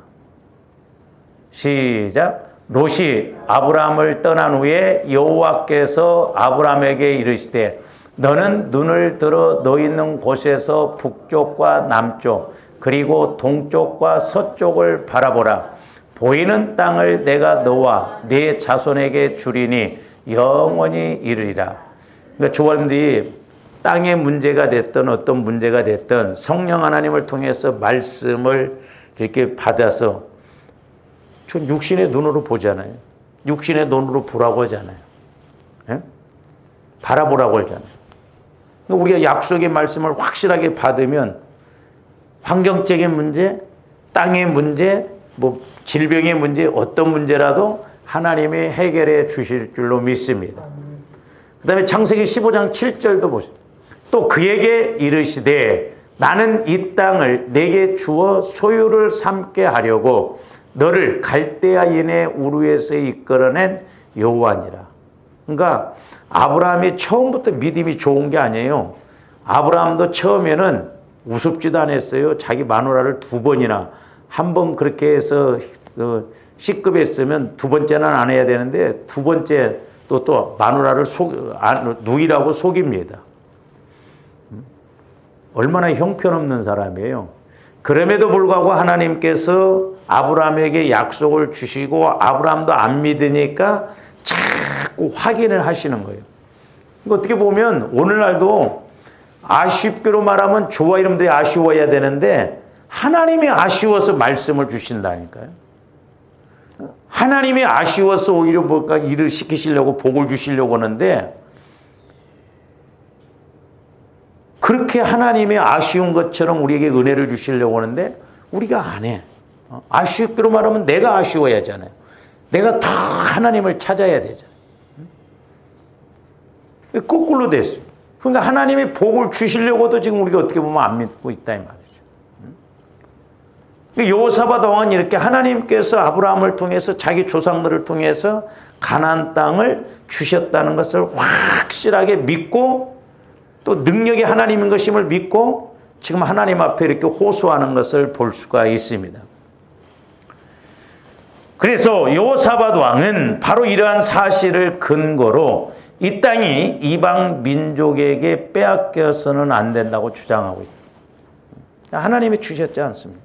시작. 롯이 아브라함을 떠난 후에 여호와께서 아브라함에게 이르시되 너는 눈을 들어 너 있는 곳에서 북쪽과 남쪽 그리고 동쪽과 서쪽을 바라보라. 보이는 땅을 내가 너와 네 자손에게 주리니 영원히 이르리라. 그러니까 조원들이 땅의 문제가 됐든 어떤 문제가 됐든 성령 하나님을 통해서 말씀을 이렇게 받아서 전 육신의 눈으로 보잖아요. 육신의 눈으로 보라고 하잖아요. 예? 바라보라고 하잖아요. 우리가 약속의 말씀을 확실하게 받으면 환경적인 문제, 땅의 문제, 뭐 질병의 문제, 어떤 문제라도 하나님이 해결해 주실 줄로 믿습니다. 그 다음에 창세기 15장 7절도 보세요. 또 그에게 이르시되 나는 이 땅을 내게 주어 소유를 삼게 하려고 너를 갈대아인의 우르에서 이끌어낸 여호와니라. 그러니까 아브라함이 처음부터 믿음이 좋은 게 아니에요. 아브라함도 처음에는 우습지도 않았어요. 자기 마누라를 두 번이나 한 번 그렇게 해서 C급했으면 두 번째는 안 해야 되는데 두 번째 또 마누라를 누이라고 속입니다. 얼마나 형편없는 사람이에요. 그럼에도 불구하고 하나님께서 아브라함에게 약속을 주시고 아브라함도 안 믿으니까 자꾸 확인을 하시는 거예요. 어떻게 보면 오늘날도 아쉽게로 말하면 저와 여러분들이 아쉬워야 되는데 하나님이 아쉬워서 말씀을 주신다니까요. 하나님이 아쉬워서 오히려 뭔가 일을 시키시려고 복을 주시려고 하는데 그렇게 하나님이 아쉬운 것처럼 우리에게 은혜를 주시려고 하는데 우리가 안 해. 아쉽기로 말하면 내가 아쉬워야 하잖아요. 내가 더 하나님을 찾아야 되잖아요. 거꾸로 됐어요. 그러니까 하나님이 복을 주시려고도 지금 우리가 어떻게 보면 안 믿고 있다 이 말이죠. 여호사밧 왕은 이렇게 하나님께서 아브라함을 통해서 자기 조상들을 통해서 가나안 땅을 주셨다는 것을 확실하게 믿고 또 능력이 하나님인 것임을 믿고 지금 하나님 앞에 이렇게 호소하는 것을 볼 수가 있습니다. 그래서 여호사밧 왕은 바로 이러한 사실을 근거로 이 땅이 이방 민족에게 빼앗겨서는 안 된다고 주장하고 있습니다. 하나님이 주셨지 않습니까?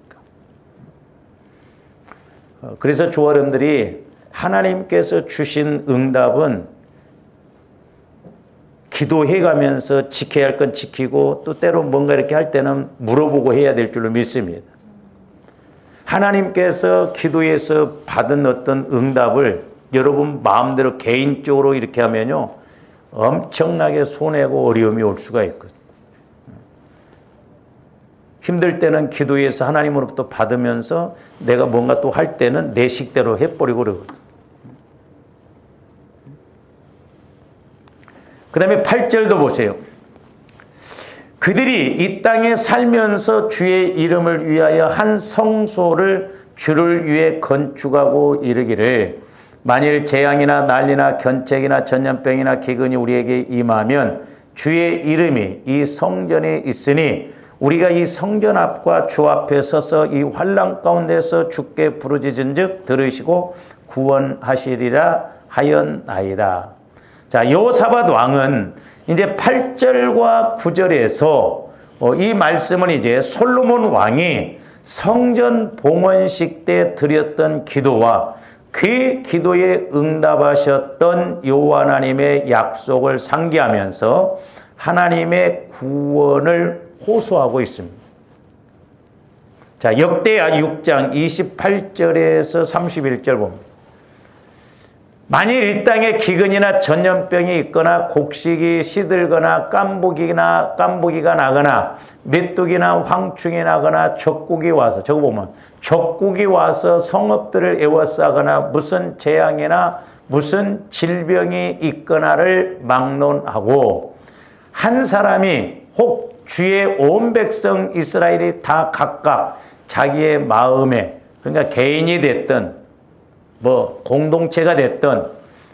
그래서 조어른들이 하나님께서 주신 응답은 기도해 가면서 지켜야 할 건 지키고 또 때로 뭔가 이렇게 할 때는 물어보고 해야 될 줄로 믿습니다. 하나님께서 기도에서 받은 어떤 응답을 여러분 마음대로 개인적으로 이렇게 하면요, 엄청나게 손해고 어려움이 올 수가 있거든요. 힘들 때는 기도에서 하나님으로부터 받으면서 내가 뭔가 또 할 때는 내 식대로 해버리고 그러거든요. 그 다음에 8절도 보세요. 그들이 이 땅에 살면서 주의 이름을 위하여 한 성소를 주를 위해 건축하고 이르기를 만일 재앙이나 난리나 견책이나 전염병이나 기근이 우리에게 임하면 주의 이름이 이 성전에 있으니 우리가 이 성전 앞과 주 앞에 서서 이 환난 가운데서 주께 부르짖은즉 들으시고 구원하시리라 하였나이다. 자, 여호사밧 왕은 이제 8절과 9절에서 이 말씀은 이제 솔로몬 왕이 성전 봉헌식 때 드렸던 기도와 그 기도에 응답하셨던 여호와 하나님의 약속을 상기하면서 하나님의 구원을 호소하고 있습니다. 자, 역대하 6장 28절에서 31절 봅니다. 만일 이 땅에 기근이나 전염병이 있거나 곡식이 시들거나 깐부기가 나거나 메뚜기나 황충이 나거나 적국이 와서, 저거 보면 적국이 와서 성읍들을 에워싸거나 무슨 재앙이나 무슨 질병이 있거나를 막론하고 한 사람이 혹 주의 온 백성 이스라엘이 다 각각 자기의 마음에, 그러니까 개인이 됐든 뭐 공동체가 됐든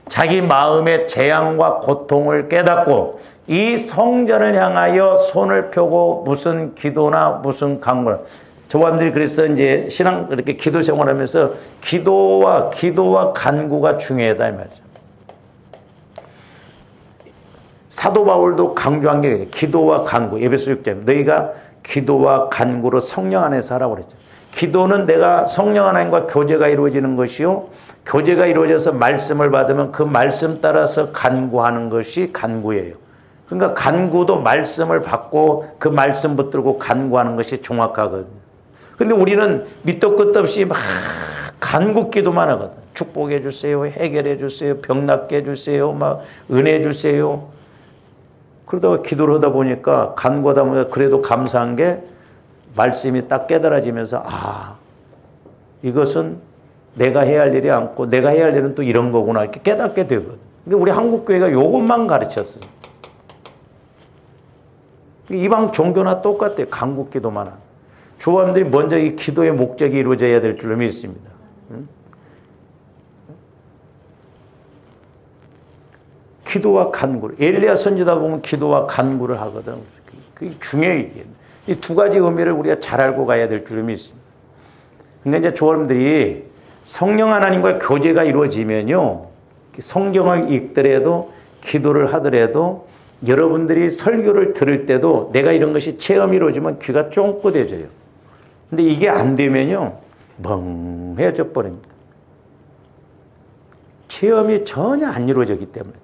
자기 마음의 재앙과 고통을 깨닫고 이 성전을 향하여 손을 펴고 무슨 기도나 무슨 간구를, 저 사람들이 그래서 이제 신앙 이렇게 기도 생활하면서 기도와 간구가 중요하다 이 말이죠. 사도 바울도 강조한 게 기도와 간구, 에베소 6장 너희가 기도와 간구로 성령 안에서 하라고 그랬죠. 기도는 내가 성령 하나님과 교제가 이루어지는 것이요, 교제가 이루어져서 말씀을 받으면 그 말씀 따라서 간구하는 것이 간구예요. 그러니까 간구도 말씀을 받고 그 말씀 붙들고 간구하는 것이 정확하거든요. 근데 우리는 밑도 끝도 없이 막 간구 기도만 하거든. 축복해 주세요, 해결해 주세요, 병 낫게 해 주세요, 막 은혜 주세요. 그러다가 기도를 하다 보니까 간구하다 보니까 그래도 감사한 게 말씀이 딱 깨달아지면서 이것은 내가 해야 할 일이 않고 내가 해야 할 일은 또 이런 거구나 이렇게 깨닫게 되거든. 근데 우리 한국교회가 이것만 가르쳤어요. 이방 종교나 똑같아요. 간구 기도만 하는. 조합들이 먼저 이 기도의 목적이 이루어져야 될 줄로 믿습니다. 기도와 간구. 엘리야 선지다 보면 기도와 간구를 하거든. 그게 중요해 이게. 이 두 가지 의미를 우리가 잘 알고 가야 될 줄로 믿습니다. 그러니까 이제 조합들이 성령 하나님과 교제가 이루어지면요, 성경을 읽더라도 기도를 하더라도 여러분들이 설교를 들을 때도 내가 이런 것이 체험이 이루어지면 귀가 쫑긋해져요. 근데 이게 안 되면요, 멍해져 버립니다. 체험이 전혀 안 이루어지기 때문에.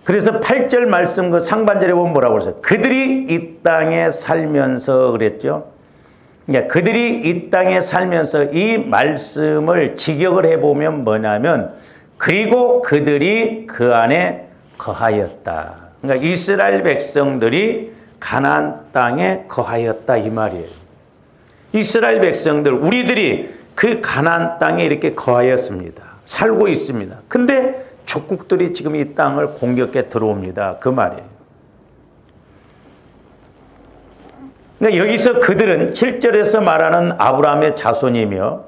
그래서 8절 말씀 그 상반절에 보면 뭐라고 그랬어요? 그들이 이 땅에 살면서 그랬죠. 그러니까 그들이 이 땅에 살면서 이 말씀을 직역을 해보면 뭐냐면 그리고 그들이 그 안에 거하였다. 그러니까 이스라엘 백성들이 가나안 땅에 거하였다 이 말이에요. 이스라엘 백성들, 우리들이 그 가나안 땅에 이렇게 거하였습니다. 살고 있습니다. 근데 적국들이 지금 이 땅을 공격해 들어옵니다. 그 말이에요. 그러니까 여기서 그들은 7절에서 말하는 아브라함의 자손이며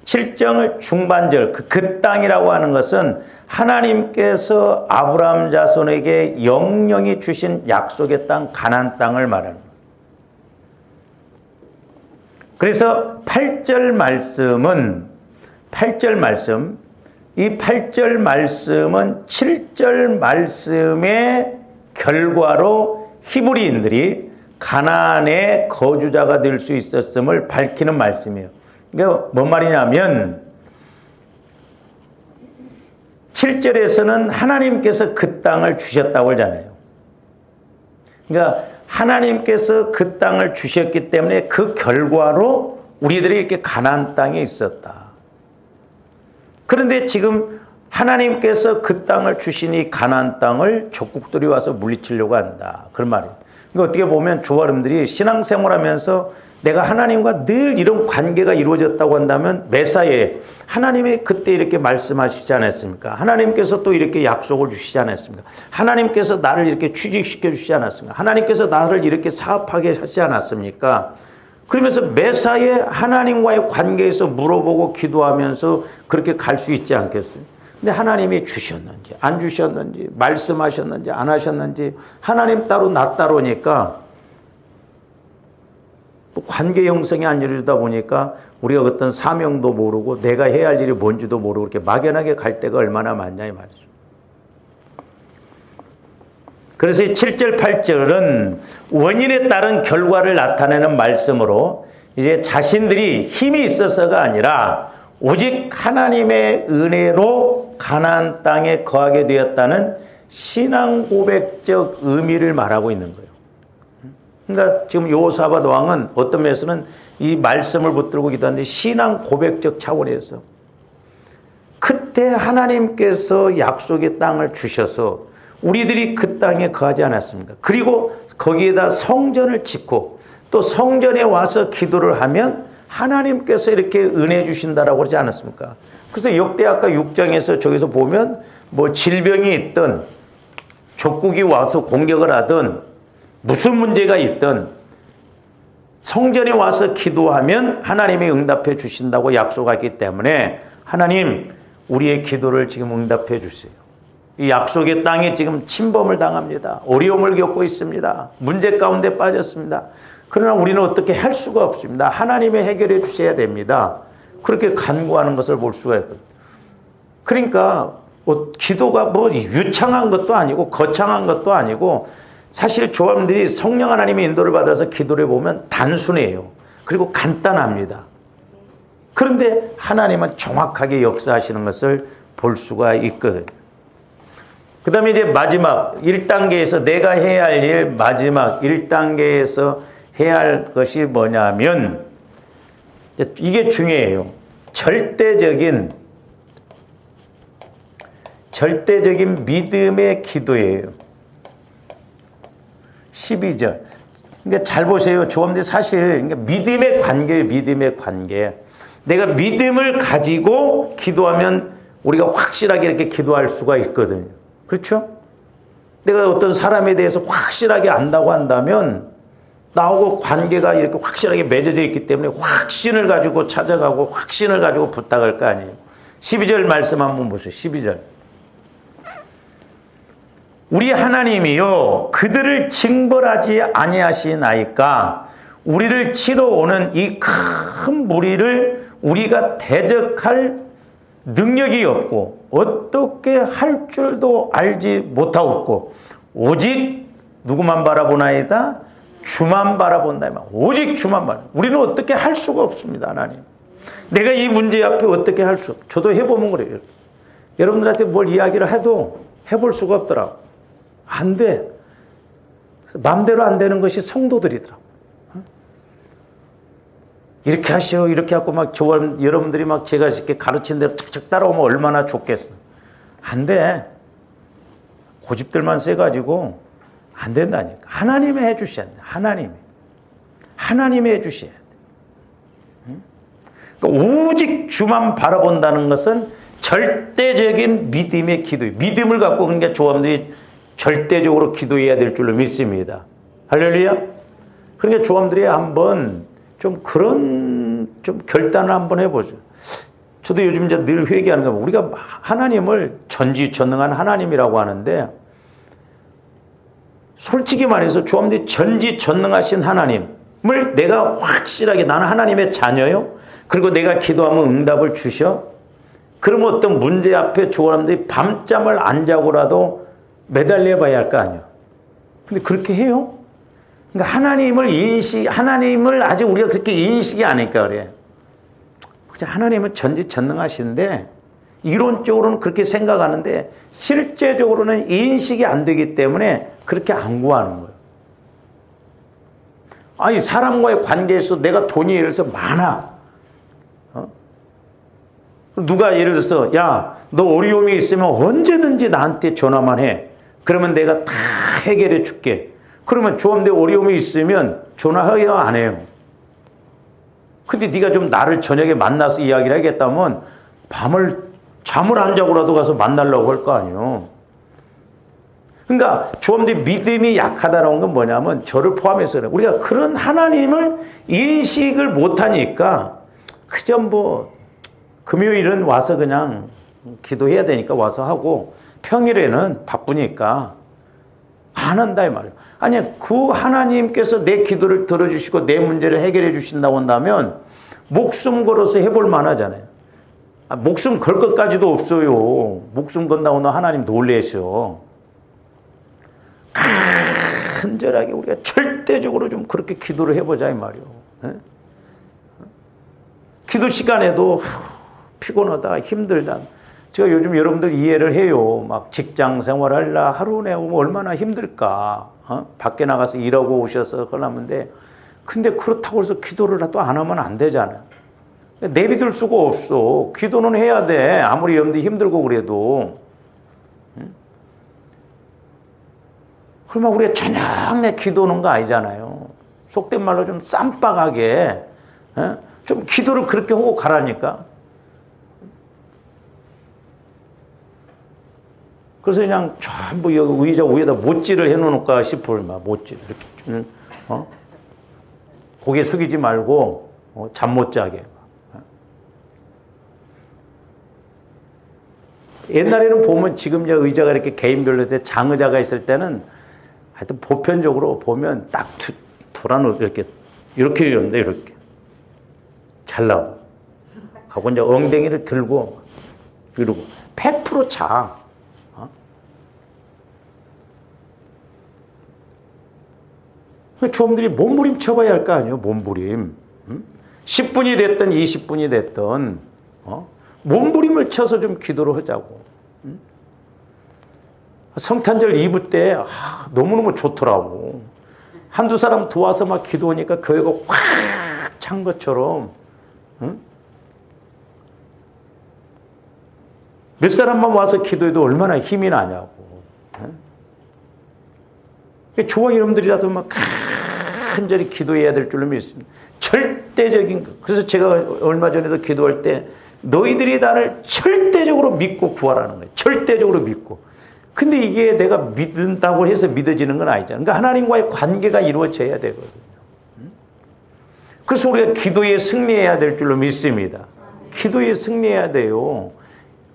7절 중반절 그 땅이라고 하는 것은 하나님께서 아브라함 자손에게 영영히 주신 약속의 땅 가나안 땅을 말합니다. 그래서 8절 말씀은 이 8절 말씀은 7절 말씀의 결과로 히브리인들이 가나안의 거주자가 될 수 있었음을 밝히는 말씀이에요. 그러니까 뭔 말이냐면 7절에서는 하나님께서 그 땅을 주셨다고 그러잖아요. 그러니까 하나님께서 그 땅을 주셨기 때문에 그 결과로 우리들이 이렇게 가나안 땅에 있었다. 그런데 지금 하나님께서 그 땅을 주시니 가나안 땅을 적국들이 와서 물리치려고 한다. 그런 말이에요. 그러니까 어떻게 보면 조아름들이 신앙생활하면서 내가 하나님과 늘 이런 관계가 이루어졌다고 한다면 매사에 하나님이 그때 이렇게 말씀하시지 않았습니까? 하나님께서 또 이렇게 약속을 주시지 않았습니까? 하나님께서 나를 이렇게 취직시켜 주시지 않았습니까? 하나님께서 나를 이렇게 사업하게 하지 않았습니까? 그러면서 매사에 하나님과의 관계에서 물어보고 기도하면서 그렇게 갈 수 있지 않겠어요? 근데 하나님이 주셨는지 안 주셨는지 말씀하셨는지 안 하셨는지 하나님 따로 나 따로니까 또 관계 형성이 안 이루어지다 보니까 우리가 어떤 사명도 모르고 내가 해야 할 일이 뭔지도 모르고 이렇게 막연하게 갈 때가 얼마나 많냐 이 말이죠. 그래서 이 7절 8절은 원인에 따른 결과를 나타내는 말씀으로 이제 자신들이 힘이 있어서가 아니라 오직 하나님의 은혜로 가나안 땅에 거하게 되었다는 신앙 고백적 의미를 말하고 있는 거예요. 그러니까 지금 여호사밧 왕은 어떤 면에서는 이 말씀을 붙들고 기도하는데 신앙 고백적 차원에서 그때 하나님께서 약속의 땅을 주셔서 우리들이 그 땅에 거하지 않았습니까? 그리고 거기에다 성전을 짓고 또 성전에 와서 기도를 하면 하나님께서 이렇게 은혜 주신다라고 그러지 않았습니까? 그래서 역대하가 6장에서 저기서 보면 뭐 질병이 있든 족국이 와서 공격을 하든 무슨 문제가 있든 성전에 와서 기도하면 하나님이 응답해 주신다고 약속하기 때문에 하나님 우리의 기도를 지금 응답해 주세요. 이 약속의 땅에 지금 침범을 당합니다. 어려움을 겪고 있습니다. 문제 가운데 빠졌습니다. 그러나 우리는 어떻게 할 수가 없습니다. 하나님이 해결해 주셔야 됩니다. 그렇게 간구하는 것을 볼 수가 있거든요. 그러니까 기도가 뭐 유창한 것도 아니고 거창한 것도 아니고 사실 조합들이 성령 하나님의 인도를 받아서 기도를 보면 단순해요. 그리고 간단합니다. 그런데 하나님은 정확하게 역사하시는 것을 볼 수가 있거든요. 그 다음에 이제 마지막 1단계에서 내가 해야 할 일 마지막 1단계에서 해야 할 것이 뭐냐면 이게 중요해요. 절대적인 믿음의 기도예요. 12절. 그러니까 잘 보세요. 조합들 사실 그러니까 믿음의 관계예요. 믿음의 관계. 내가 믿음을 가지고 기도하면 우리가 확실하게 이렇게 기도할 수가 있거든요. 그렇죠? 내가 어떤 사람에 대해서 확실하게 안다고 한다면 나하고 관계가 이렇게 확실하게 맺어져 있기 때문에 확신을 가지고 찾아가고 확신을 가지고 부탁할 거 아니에요. 12절 말씀 한번 보세요. 12절. 우리 하나님이요 그들을 징벌하지 아니하시나이까 우리를 치러 오는 이 큰 무리를 우리가 대적할 능력이 없고 어떻게 할 줄도 알지 못하옵고 오직 누구만 바라보나이다? 주만 바라본다. 오직 주만 바라. 우리는 어떻게 할 수가 없습니다. 하나님. 내가 이 문제 앞에 어떻게 할 수 없어요. 저도 해보면 그래요. 여러분들한테 뭘 이야기를 해도 해볼 수가 없더라고. 안 돼. 마음대로 안 되는 것이 성도들이더라고. 이렇게 하시오, 이렇게 하고 막 여러분들이 막 제가 이렇게 가르친 대로 착착 따라오면 얼마나 좋겠어. 안 돼. 고집들만 세가지고 안 된다니까. 하나님이 해주셔야 돼. 하나님이 해주셔야 돼. 그러니까 오직 주만 바라본다는 것은 절대적인 믿음의 기도예요. 믿음을 갖고 그러니까 조함들이 절대적으로 기도해야 될 줄로 믿습니다. 할렐루야. 그러니까 조함들이 한번 좀 그런 좀 결단을 한번 해보죠. 저도 요즘 이제 늘 회개하는 거 우리가 하나님을 전지전능한 하나님이라고 하는데 솔직히 말해서 조함들이 전지전능하신 하나님을 내가 확실하게 나는 하나님의 자녀요. 그리고 내가 기도하면 응답을 주셔. 그러면 어떤 문제 앞에 조함들이 밤잠을 안 자고라도 매달려 봐야 할 거 아니에요. 근데 그렇게 해요? 그러니까 하나님을 아직 우리가 그렇게 인식이 안 하니까 그래. 하나님은 전지전능하신데 이론적으로는 그렇게 생각하는데 실제적으로는 인식이 안 되기 때문에 그렇게 안 구하는 거예요. 아니, 사람과의 관계에서 내가 돈이 예를 들어서 많아. 누가 예를 들어서 야, 너 어려움이 있으면 언제든지 나한테 전화만 해. 그러면 내가 다 해결해 줄게. 그러면 조합대 어려움이 있으면 전화해요, 안 해요? 근데 네가 좀 나를 저녁에 만나서 이야기를 하겠다면 잠을 안 자고라도 가서 만나려고 할 거 아니에요. 그러니까 조합대 믿음이 약하다는 건 뭐냐면 저를 포함해서 우리가 그런 하나님을 인식을 못하니까 그저 뭐 금요일은 와서 그냥 기도해야 되니까 와서 하고 평일에는 바쁘니까 안 한다 이 말이에요. 아니, 그 하나님께서 내 기도를 들어주시고 내 문제를 해결해 주신다고 한다면 목숨 걸어서 해볼 만하잖아요. 목숨 걸 것까지도 없어요. 목숨 건다고 하나님 놀래셔. 간절하게 우리가 절대적으로 좀 그렇게 기도를 해보자 이 말이에요. 기도 시간에도 피곤하다, 힘들다. 제가 요즘 여러분들 이해를 해요. 막 직장 생활하려 하루 내오면 얼마나 힘들까. 밖에 나가서 일하고 오셔서 그러는데, 근데 그렇다고 해서 기도를 또 안 하면 안 되잖아요. 내비둘 수가 없어. 기도는 해야 돼. 아무리 여러분들이 힘들고 그래도. 그러면 우리가 저녁 내 기도하는 거 아니잖아요. 속된 말로 좀 쌈박하게 좀 기도를 그렇게 하고 가라니까. 그래서 그냥 전부 여기 의자 위에다 못질을 해놓을까 싶어요. 막 못질 이렇게 고개 숙이지 말고 잠 못 자게. 옛날에는 보면 지금 의자가 이렇게 개인별로 돼 장의자가 있을 때는 하여튼 보편적으로 보면 딱 돌아놓 이렇게 이러는데 이렇게 잘라고 하고 이제 엉덩이를 들고 이러고 100% 자. 조om들이 몸부림 쳐봐야 할 거 아니에요. 몸부림. 10분이 됐든 20분이 됐든 몸부림을 쳐서 좀 기도를 하자고. 성탄절 2부 때 너무너무 좋더라고. 한두 사람 도와서 막 기도하니까 교회가 확 찬 것처럼 몇 사람만 와서 기도해도 얼마나 힘이 나냐고. 저와 여러분들이라도 막 간절히 기도해야 될 줄로 믿습니다. 절대적인 거. 그래서 제가 얼마 전에도 기도할 때 너희들이 나를 절대적으로 믿고 구하라는 거예요. 절대적으로 믿고. 근데 이게 내가 믿는다고 해서 믿어지는 건 아니잖아요. 그러니까 하나님과의 관계가 이루어져야 되거든요. 그래서 우리가 기도에 승리해야 될 줄로 믿습니다. 기도에 승리해야 돼요.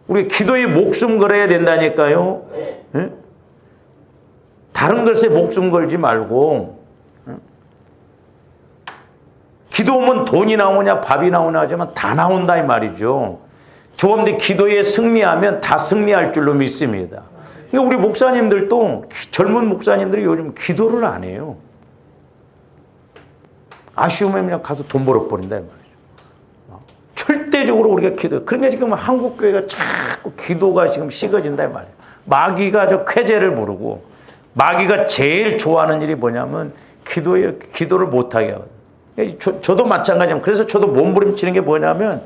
우리 기도에 목숨 걸어야 된다니까요. 네? 다른 것에 목숨 걸지 말고. 기도하면 돈이 나오냐 밥이 나오냐 하지만 다 나온다 이 말이죠. 조금더 기도에 승리하면 다 승리할 줄로 믿습니다. 그러니까 우리 목사님들도 젊은 목사님들이 요즘 기도를 안 해요. 아쉬우면 그냥 가서 돈 벌어버린다 이 말이죠. 절대적으로 우리가 기도. 그러니까 지금 한국 교회가 자꾸 기도가 지금 식어진다 이 말이에요. 마귀가 저 쾌재를 부르고 마귀가 제일 좋아하는 일이 뭐냐면 기도를 못하게 하거든요. 저도 마찬가지입니다. 그래서 저도 몸부림치는 게 뭐냐면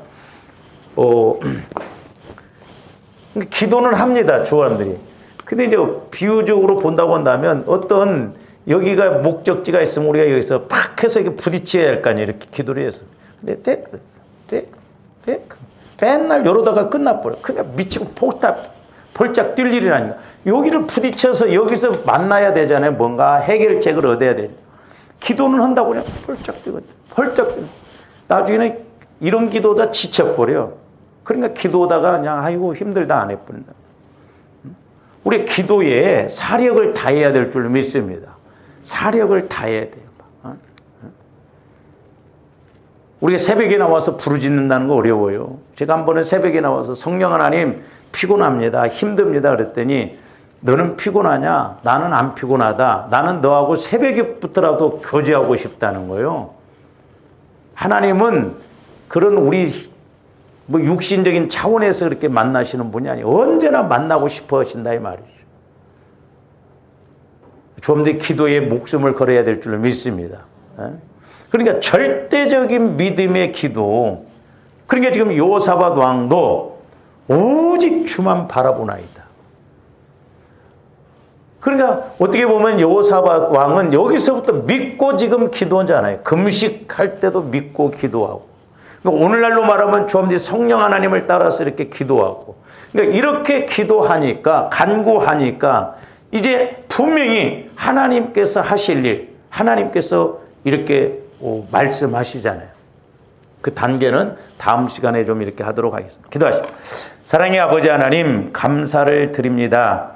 기도는 합니다. 조원들이. 근데 이제 비유적으로 본다고 한다면 어떤 여기가 목적지가 있으면 우리가 여기서 팍 해서 이렇게 부딪혀야 할 거 아니에요. 이렇게 기도를 해서. 근데 맨날 이러다가 끝나버려. 그러니까 미치고 폴짝 뛸 일이라니까. 여기를 부딪혀서 여기서 만나야 되잖아요. 뭔가 해결책을 얻어야 되죠. 기도는 한다고 그냥 펄쩍 뛰거든요. 펄쩍 뛰고. 나중에는 이런 기도다 지쳐버려. 그러니까 기도하다가 그냥 아이고 힘들다 안 해버린다. 우리 기도에 사력을 다해야 될 줄 믿습니다. 사력을 다해야 돼요. 우리가 새벽에 나와서 부르짖는다는 거 어려워요. 제가 한 번은 새벽에 나와서 성령 하나님 피곤합니다. 힘듭니다. 그랬더니 너는 피곤하냐? 나는 안 피곤하다. 나는 너하고 새벽에부터라도 교제하고 싶다는 거예요. 하나님은 그런 우리 뭐 육신적인 차원에서 그렇게 만나시는 분이 아니에요. 언제나 만나고 싶어 하신다 이 말이죠. 좀 더 기도에 목숨을 걸어야 될 줄로 믿습니다. 그러니까 절대적인 믿음의 기도. 그러니까 지금 여호사밧 왕도 오직 주만 바라보나이다. 그러니까 어떻게 보면 여호사밧 왕은 여기서부터 믿고 지금 기도하잖아요. 금식할 때도 믿고 기도하고. 그러니까 오늘날로 말하면 좀 더 성령 하나님을 따라서 이렇게 기도하고. 그러니까 이렇게 기도하니까, 간구하니까 이제 분명히 하나님께서 하실 일, 하나님께서 이렇게 말씀하시잖아요. 그 단계는 다음 시간에 좀 이렇게 하도록 하겠습니다. 기도하시죠. 사랑의 아버지 하나님, 감사를 드립니다.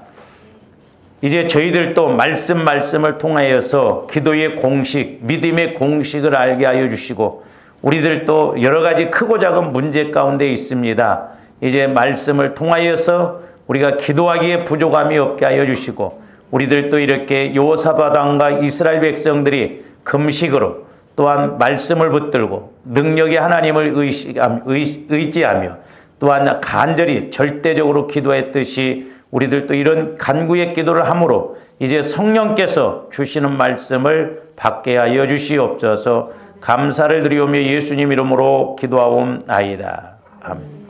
이제 저희들도 말씀을 통하여서 기도의 공식, 믿음의 공식을 알게 하여 주시고, 우리들도 여러 가지 크고 작은 문제 가운데 있습니다. 이제 말씀을 통하여서 우리가 기도하기에 부족함이 없게 하여 주시고, 우리들도 이렇게 여호사밧 왕과 이스라엘 백성들이 금식으로 또한 말씀을 붙들고 능력의 하나님을 의지하며 또한 간절히 절대적으로 기도했듯이 우리들도 이런 간구의 기도를 함으로 이제 성령께서 주시는 말씀을 받게 하여 주시옵소서. 감사를 드리오며 예수님 이름으로 기도하옵나이다. 아멘.